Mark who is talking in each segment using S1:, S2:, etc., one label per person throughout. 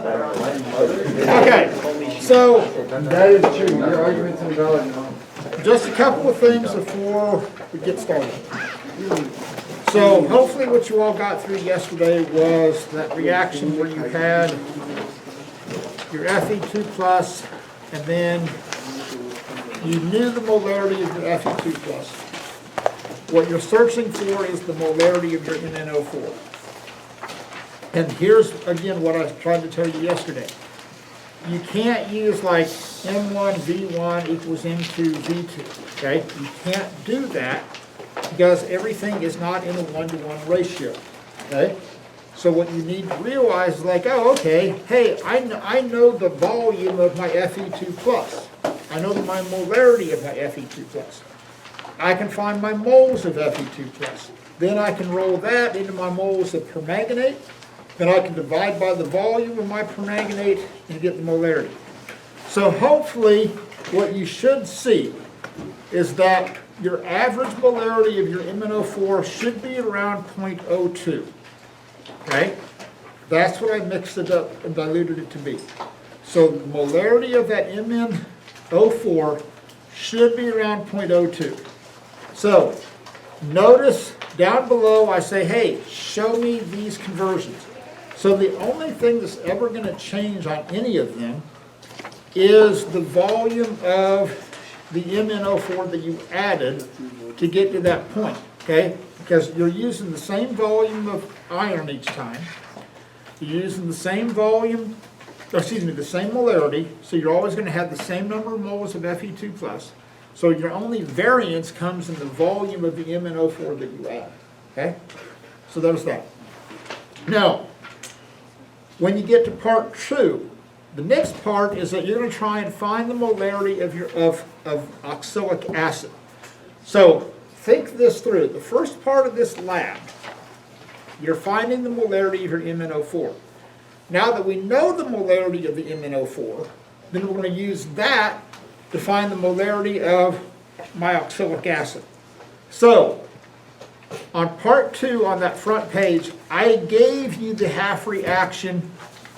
S1: Okay, so
S2: That is true, your argument's invalid.
S1: just a couple of things before we get started. So hopefully what you all got through yesterday was that reaction where you had your Fe2 plus, and then you knew the molarity of your Fe2 plus. What you're searching for is the molarity of your MnO4. And here's, again, what I tried to tell you yesterday. You can't use like M1 V1 equals M2 V2, okay? You can't do that because everything is not in a 1-to-1 ratio, okay? So what you need to realize is like, oh, okay, hey, I know the volume of my Fe2 plus. I know my molarity of my Fe2 plus. I can find my moles of Fe2 plus. Then I can roll that into my moles of permanganate. Then I can divide by the volume of my permanganate and get the molarity. So hopefully what you should see is that your average molarity of your MnO4 should be around 0.02. Okay? That's what I mixed it up and diluted it to be. So the molarity of that MnO4 should be around 0.02. So notice down below I say, hey, show me these conversions. So the only thing that's ever going to change on any of them is the volume of the MnO4 that you added to get to that point, okay? Because you're using the same volume of iron each time. You're using the same volume, excuse me, the same molarity, so you're always going to have the same number of moles of Fe2 plus. So your only variance comes in the volume of the MnO4 that you add, okay? So there's that. Now, when you get to part 2, the next part is that you're going to try and find the molarity of oxalic acid. So think this through. The first part of this lab, you're finding the molarity of your MnO4. Now that we know the molarity of the MnO4, then we're going to use that to find the molarity of my oxalic acid. So on part 2 on that front page, I gave you the half reaction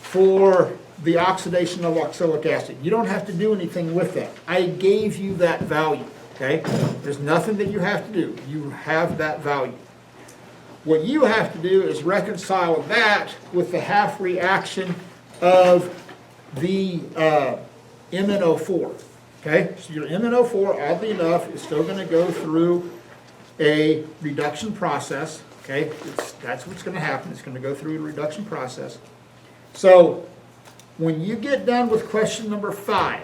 S1: for the oxidation of oxalic acid. You don't have to do anything with that. I gave you that value, okay? There's nothing that you have to do. You have that value. What you have to do is reconcile that with the half reaction of the MnO4, okay? So your MnO4, oddly enough, is still going to go through a reduction process, okay? That's what's going to happen. It's going to go through a reduction process. So when you get done with question number 5,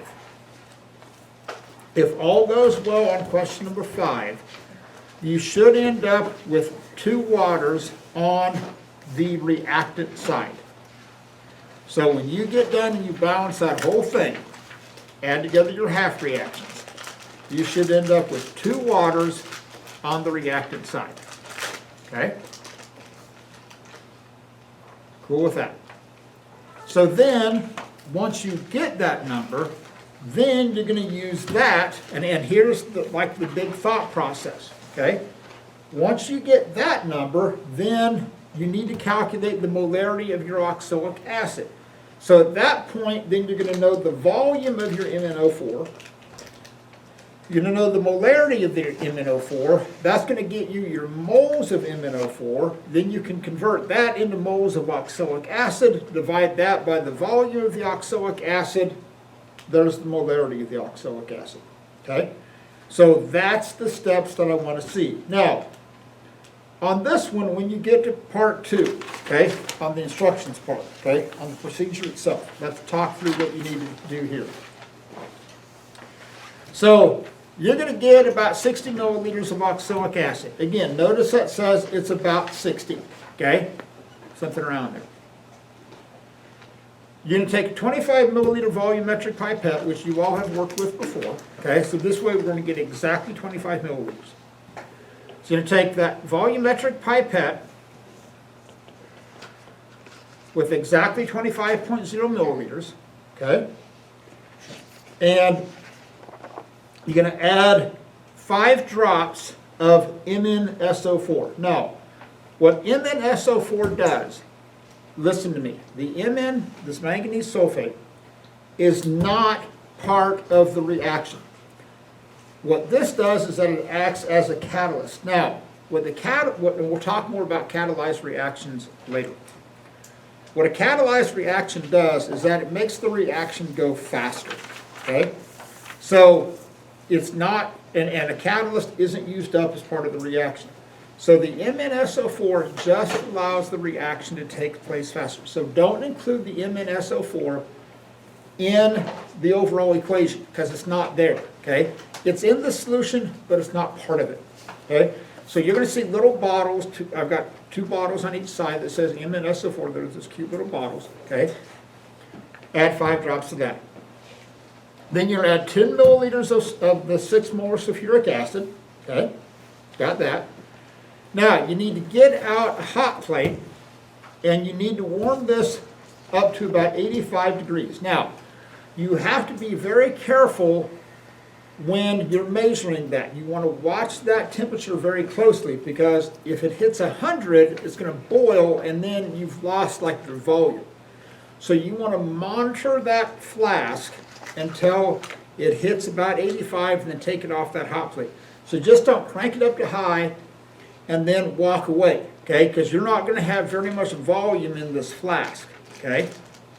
S1: if all goes well on question number 5, you should end up with 2 waters on the reactant side. So when you get done and you balance that whole thing, add together your half reactions, you should end up with 2 waters on the reactant side. Okay? Cool with that. So then, once you get that number, then you're going to use that, and here's the big thought process, okay? Once you get that number, then you need to calculate the molarity of your oxalic acid. So at that point, then you're going to know the volume of your MnO4. You're going to know the molarity of the MnO4. That's going to get you your moles of MnO4. Then you can convert that into moles of oxalic acid, divide that by the volume of the oxalic acid. There's the molarity of the oxalic acid. Okay? So that's the steps that I want to see. Now, on this one, when you get to part 2, okay, on the instructions part, okay, on the procedure itself, let's talk through what you need to do here. So, you're going to get about 60 milliliters of oxalic acid. Again, notice that says it's about 60, okay? Something around there. You're going to take a 25 milliliter volumetric pipette, which you all have worked with before, okay? So this way we're going to get exactly 25 milliliters. So you're going to take that volumetric pipette with exactly 25.0 milliliters, okay? And you're going to add 5 drops of MnSO4. Now, what MnSO4 does listen to me. The Mn, this manganese sulfate, is not part of the reaction. What this does is that it acts as a catalyst. Now, we'll talk more about catalyzed reactions later. What a catalyzed reaction does is that it makes the reaction go faster, okay? So it's not, and a catalyst isn't used up as part of the reaction. So the MnSO4 just allows the reaction to take place faster. So don't include the MnSO4 in the overall equation because it's not there, okay? It's in the solution, but it's not part of it, okay? So you're going to see little bottles. I've got 2 bottles on each side that says MnSO4. There's those cute little bottles, okay? Add 5 drops of that. Then you're going to add 10 milliliters of the 6 molar sulfuric acid, okay? Got that. Now, you need to get out a hot plate, and you need to warm this up to about 85 degrees. Now, you have to be very careful when you're measuring that. You want to watch that temperature very closely because if it hits 100, it's going to boil and then you've lost like the volume. So you want to monitor that flask until it hits about 85 and then take it off that hot plate. So just don't crank it up to high and then walk away, okay? Because you're not going to have very much volume in this flask, okay?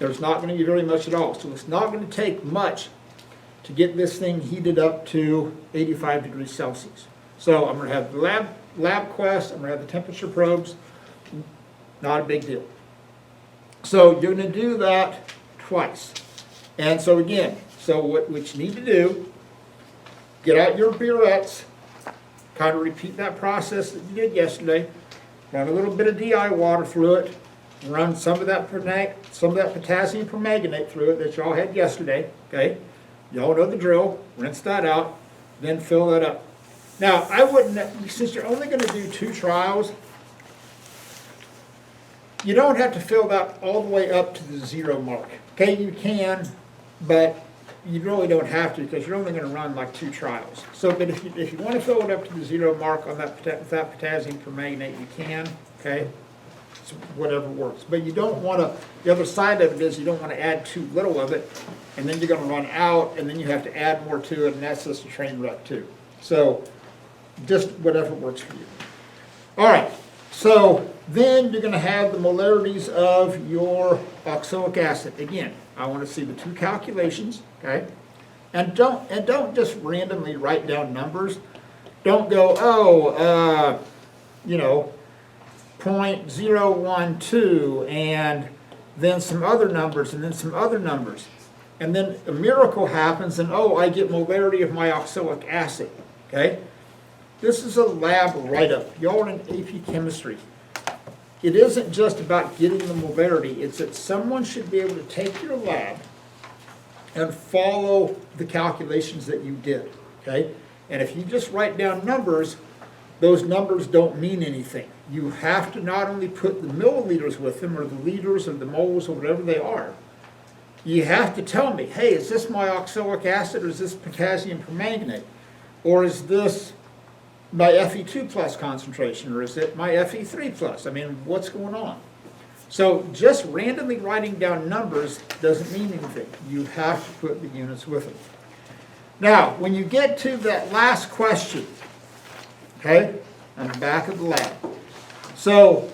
S1: There's not going to be very much at all. So it's not going to take much to get this thing heated up to 85 degrees Celsius. So I'm going to have the lab quest, I'm going to have the temperature probes, not a big deal. So you're going to do that twice. And so again, so what you need to do, get out your burettes, kind of repeat that process that you did yesterday, run a little bit of DI water through it, run some of that potassium permanganate through it that y'all had yesterday, okay? Y'all know the drill. Rinse that out, then fill that up. Now, I wouldn't, since you're only going to do 2 trials, you don't have to fill that all the way up to the 0 mark. Okay, you can, but you really don't have to because you're only going to run like 2 trials. So, but if you want to fill it up to the 0 mark on that potassium permanganate, you can, okay? It's whatever works. But you don't want to, the other side of it is you don't want to add too little of it, and then you're going to run out, and then you have to add more to it, and that's just a train wreck too. So just whatever works for you. All right, so then you're going to have the molarities of your oxalic acid. Again, I want to see the 2 calculations, okay? And don't just randomly write down numbers. Don't go, 0.012 and then some other numbers and then some other numbers. And then a miracle happens and I get molarity of my oxalic acid, okay? This is a lab write-up. Y'all are in AP chemistry. It isn't just about getting the molarity, it's that someone should be able to take your lab and follow the calculations that you did, okay? And if you just write down numbers, those numbers don't mean anything. You have to not only put the milliliters with them or the liters or the moles or whatever they are, you have to tell me, hey, is this my oxalic acid or is this potassium permanganate? Or is this my Fe2 plus concentration or is it my Fe3 plus? I mean, what's going on? So just randomly writing down numbers doesn't mean anything. You have to put the units with them. Now, when you get to that last question, okay, on the back of the lab. So,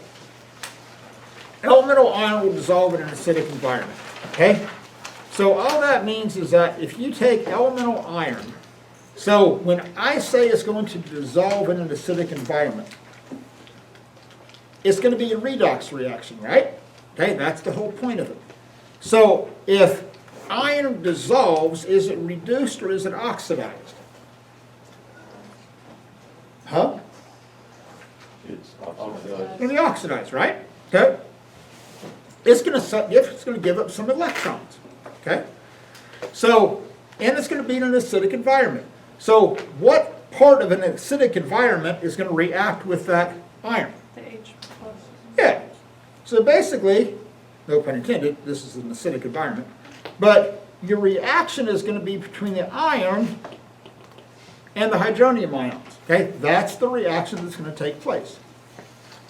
S1: elemental iron will dissolve in an acidic environment, okay? So all that means is that if you take elemental iron, so when I say it's going to dissolve in an acidic environment, it's going to be a redox reaction, right? Okay, that's the whole point of it. So if iron dissolves, is it reduced or is it oxidized? Huh?
S3: It's oxidized.
S1: It's going to be oxidized, right? Okay. It's going to give up some electrons. Okay. So, and it's going to be in an acidic environment. So, what part of an acidic environment is going to react with that iron?
S4: The H plus.
S1: Yeah. So basically, no pun intended, this is an acidic environment, but your reaction is going to be between the iron and the hydronium ions. Okay, that's the reaction that's going to take place.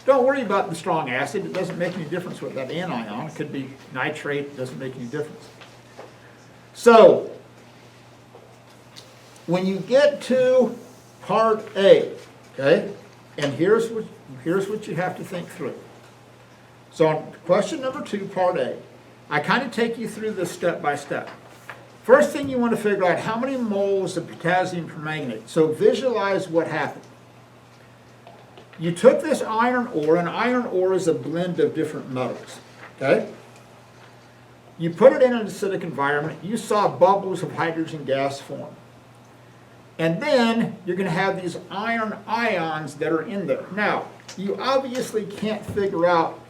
S1: Don't worry about the strong acid. It doesn't make any difference with that anion. It could be nitrate. It doesn't make any difference. So, when you get to part A, okay, and here's what you have to think through. So on question number 2, part A, I kind of take you through this step by step. First thing you want to figure out how many moles of potassium permanganate. So visualize what happened. You took this iron ore, and iron ore is a blend of different metals, okay? You put it in an acidic environment, you saw bubbles of hydrogen gas form. And then you're going to have these iron ions that are in there. Now, you obviously can't figure out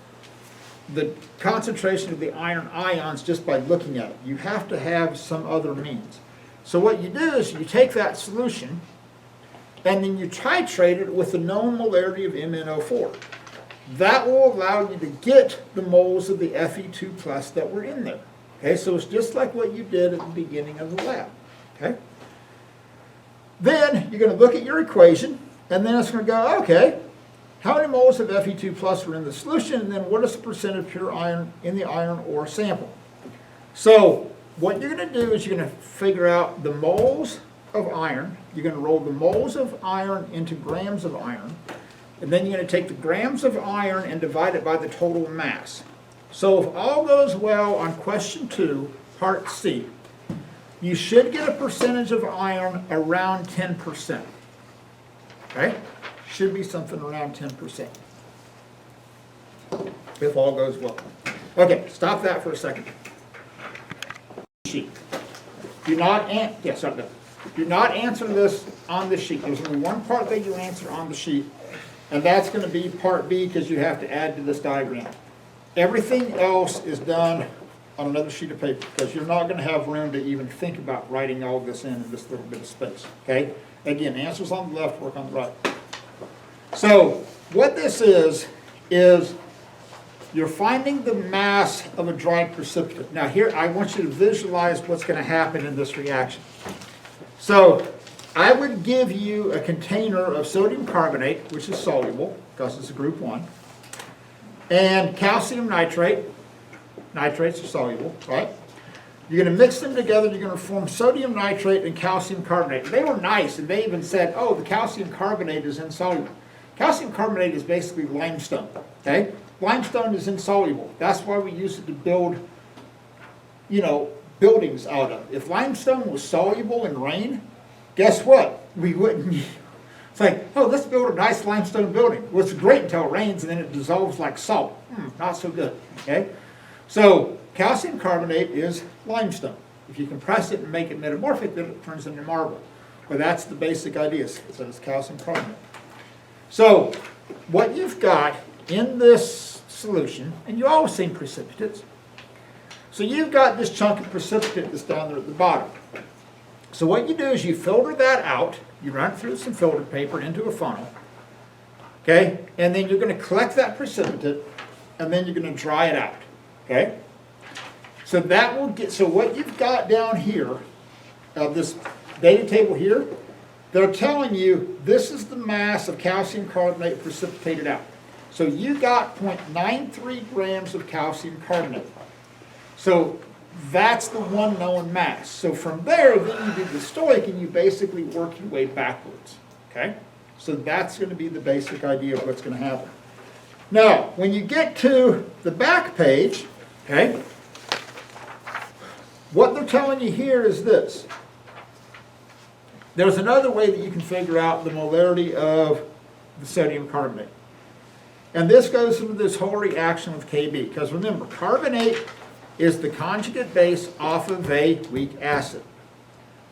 S1: the concentration of the iron ions just by looking at it. You have to have some other means. So what you do is you take that solution and then you titrate it with the known molarity of MnO4. That will allow you to get the moles of the Fe2 plus that were in there. Okay, so it's just like what you did at the beginning of the lab. Okay? Then you're going to look at your equation, and then it's going to go, okay, how many moles of Fe2 plus are in the solution, and then what is the percent of pure iron in the iron ore sample? So what you're going to do is you're going to figure out the moles of iron. You're going to roll the moles of iron into grams of iron, and then you're going to take the grams of iron and divide it by the total mass. So if all goes well on question 2, part C, you should get a percentage of iron around 10%. Okay? Should be something around 10%. If all goes well. Okay, stop that for a second. Sheet. Do not answer this on the sheet. There's only one part that you answer on the sheet, and that's going to be part B because you have to add to this diagram. Everything else is done on another sheet of paper because you're not going to have room to even think about writing all this in this little bit of space. Okay? Again, answers on the left, work on the right. So what this is you're finding the mass of a dry precipitate. Now here, I want you to visualize what's going to happen in this reaction. So I would give you a container of sodium carbonate, which is soluble because it's a group 1, and calcium nitrate. Nitrates are soluble, right? You're going to mix them together. You're going to form sodium nitrate and calcium carbonate. They were nice, and they even said, oh, the calcium carbonate is insoluble. Calcium carbonate is basically limestone, okay? Limestone is insoluble. That's why we use it to build, buildings out of. If limestone was soluble in rain, guess what? We wouldn't. It's like, oh, let's build a nice limestone building. Well, it's great until it rains, and then it dissolves like salt. Not so good, okay? So calcium carbonate is limestone. If you compress it and make it metamorphic, then it turns into marble. Well, that's the basic idea. So it's calcium carbonate. So what you've got in this solution, and you always seen precipitates, so you've got this chunk of precipitate that's down there at the bottom. So what you do is you filter that out, you run it through some filter paper into a funnel, okay, and then you're going to collect that precipitate, and then you're going to dry it out. Okay? So that will get, so what you've got down here, this data table here, they're telling you this is the mass of calcium carbonate precipitated out. So you got 0.93 grams of calcium carbonate. So that's the one known mass. So from there, then you do the stoic and you basically work your way backwards. Okay? So that's going to be the basic idea of what's going to happen. Now, when you get to the back page, okay, what they're telling you here is this. There's another way that you can figure out the molarity of the sodium carbonate. And this goes into this whole reaction with Kb, because remember, carbonate is the conjugate base off of a weak acid.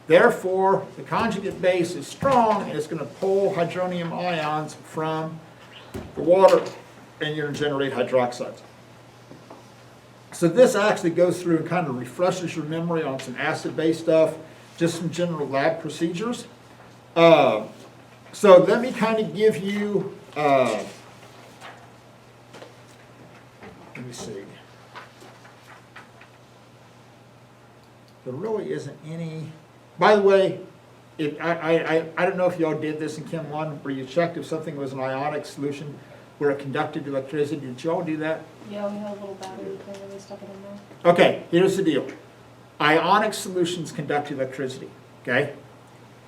S1: Therefore, the conjugate base is strong, and it's going to pull hydronium ions from the water, and you're going to generate hydroxides. So this actually goes through and kind of refreshes your memory on some acid-based stuff, just some general lab procedures. So let me kind of give you, let me see. There really isn't any, by the way, I don't know if y'all did this in Chem 1, where you checked if something was an ionic solution. where it conducted electricity. Did you all do that?
S4: Yeah, we had a little battery thing and we stuck it in there.
S1: Okay, here's the deal. Ionic solutions conduct electricity, okay?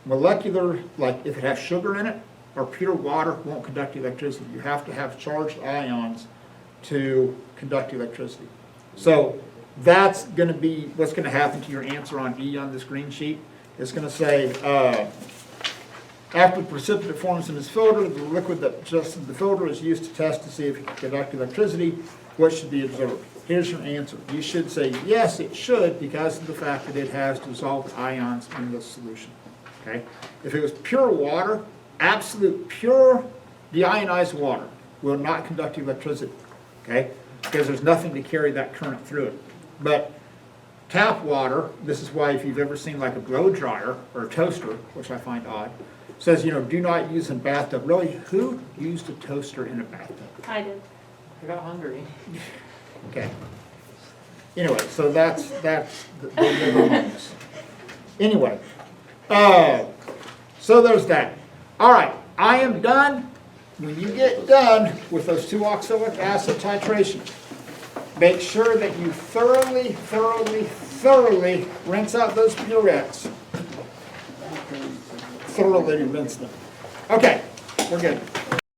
S1: Molecular, like if it has sugar in it, or pure water won't conduct electricity. You have to have charged ions to conduct electricity. So that's going to be what's going to happen to your answer on E on this green sheet. It's going to say, after the precipitate forms in this filter, the liquid that just in the filter is used to test to see if it can conduct electricity. What should be observed? Here's your answer. You should say, yes, it should, because of the fact that it has dissolved ions in the solution. Okay? If it was pure water, absolute pure deionized water will not conduct electricity. Okay? Because there's nothing to carry that current through it. But tap water, this is why if you've ever seen like a blow dryer or a toaster, which I find odd, says, do not use in bathtub. Really, who used a toaster in a bathtub?
S4: I did.
S5: I got hungry.
S1: Okay. Anyway, so that's the news. Anyway, so there's that. All right, I am done. When you get done with those 2-oxalic acid titrations, make sure that you thoroughly rinse out those purettes. Thoroughly rinse them. Okay, we're good.